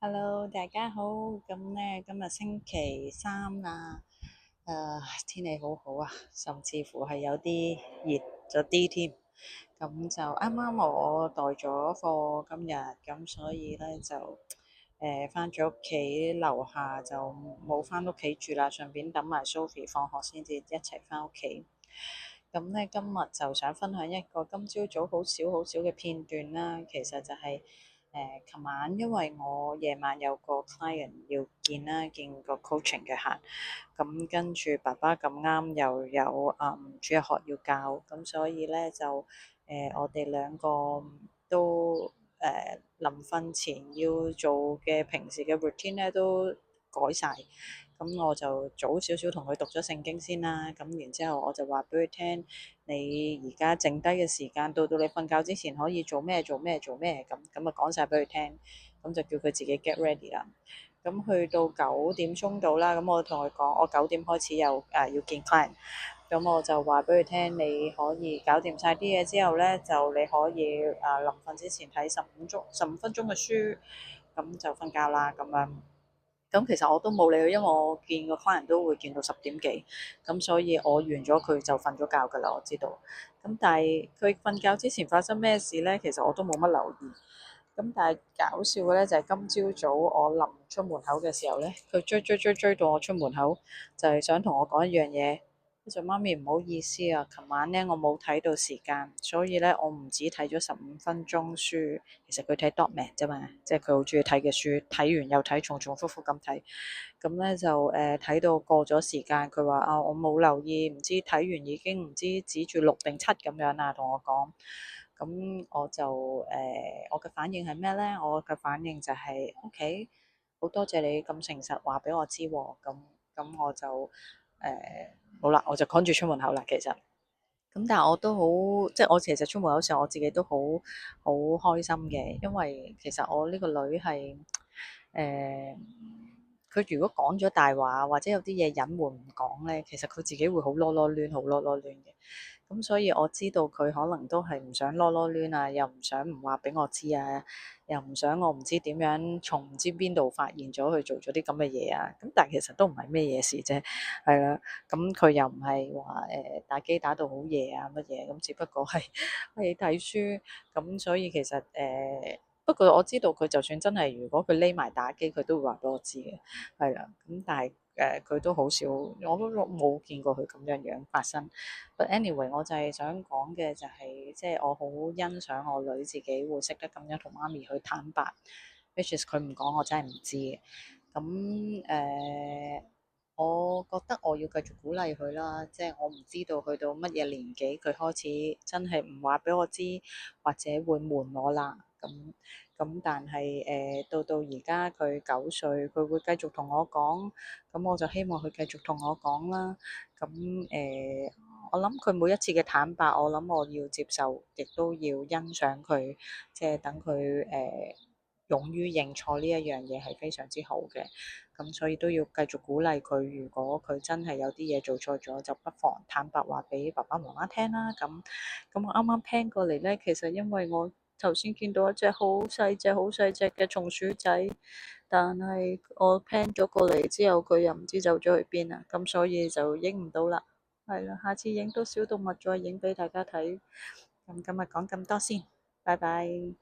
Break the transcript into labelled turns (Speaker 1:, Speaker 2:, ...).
Speaker 1: Hello，大家好。咁咧，今日星期三啦，天氣好好啊，甚至乎係有啲熱咗啲添。咁就啱啱我代咗課今日，咁所以咧就返咗屋企樓下就冇返屋企住啦，順便等埋 Sophie 放學先至一齊返屋企。咁咧今日就想分享一個今朝早好少好少嘅片段啦，其實就係琴晚因為我夜晚有個 client 要見啦，見個 coaching 嘅客，咁跟住爸爸咁啱又有主日學要教，咁所以咧就我哋兩個都臨瞓前要做嘅平時嘅 routine 咧都改晒。咁我就早少少同佢讀咗聖經先啦，咁然之後我就話俾佢聽，你而家剩低嘅時間到你瞓覺之前可以做咩做咩做咩，咁啊講晒俾佢聽，咁就叫佢自己 get ready 啦。咁去到9點鐘到啦，咁我同佢講，我9點開始要見 client，咁我就話俾佢聽，你可以搞掂晒啲嘢之後咧，就你可以臨瞓之前睇15分鐘嘅書，咁就瞓覺啦咁樣。咁其實我都冇理佢，因為我見個 client 都會見到10點幾，咁所以我完咗佢就瞓咗覺㗎啦，我知道。咁但係佢瞓覺之前發生咩事咧？其實我都冇乜留意。咁但係搞笑嘅咧就係今朝早我臨出門口嘅時候咧，佢追到我出門口，就係想同我講一樣嘢。佢就媽咪唔好意思啊，琴晚咧我冇睇到時間，所以咧我唔止睇咗15分鐘書，其實佢睇 document 啫嘛，即係佢好中意睇嘅書，睇完又睇，重重複複咁睇。咁咧就睇到過咗時間，佢話啊我冇留意，唔知睇完已經唔知指住6定7咁樣啦，同我講。咁我就我嘅反應係咩咧？我嘅反應就係 OK，好多謝你咁誠實話俾我知喎。咁我就好啦，我就趕住出門口啦。其實咁，但係我都好，即係我其實出門口時候，我自己都好開心嘅，因為其實我呢個女係誒，佢如果講咗大話，或者有啲嘢隱瞞唔講咧，其實佢自己會好囉囉攣，好囉囉攣嘅。咁所以我知道佢可能都係唔想囉囉攣啊，又唔想唔話俾我知啊，又唔想我唔知點樣從唔知邊度發現咗佢做咗啲咁嘅嘢啊。咁但係其實都唔係咩嘢事啫，係啦。咁佢又唔係話打機打到好夜啊乜嘢，咁只不過係睇書。咁所以其實不過我知道佢就算真係如果佢匿埋打機，佢都會話俾我知嘅，係啦。咁但係佢都好少，我都冇見過佢咁樣發生。But anyway，我就係想講嘅就係，即係我好欣賞我女自己會識得咁樣同媽咪去坦白，which is 佢唔講我真係唔知嘅。咁我覺得我要繼續鼓勵佢啦，即係我唔知道去到乜嘢年紀佢開始真係唔話俾我知，或者會瞞我啦。但係到而家佢9歲，佢會繼續同我講，咁我就希望佢繼續同我講啦。咁我諗佢每一次嘅坦白，我諗我要接受，亦都要欣賞佢，即係等佢勇於認錯呢一樣嘢係非常之好嘅。咁所以都要繼續鼓勵佢，如果佢真係有啲嘢做錯咗，就不妨坦白話俾爸爸媽媽聽啦。咁我啱啱 plan 過嚟咧，其實因為我頭先見到一隻好細隻、好細隻嘅松鼠仔，但係我 plan 咗過嚟之後，佢又唔知走咗去邊啦，咁所以就影唔到啦。係啦，下次影到小動物再影俾大家睇。咁今日講咁多先，拜拜。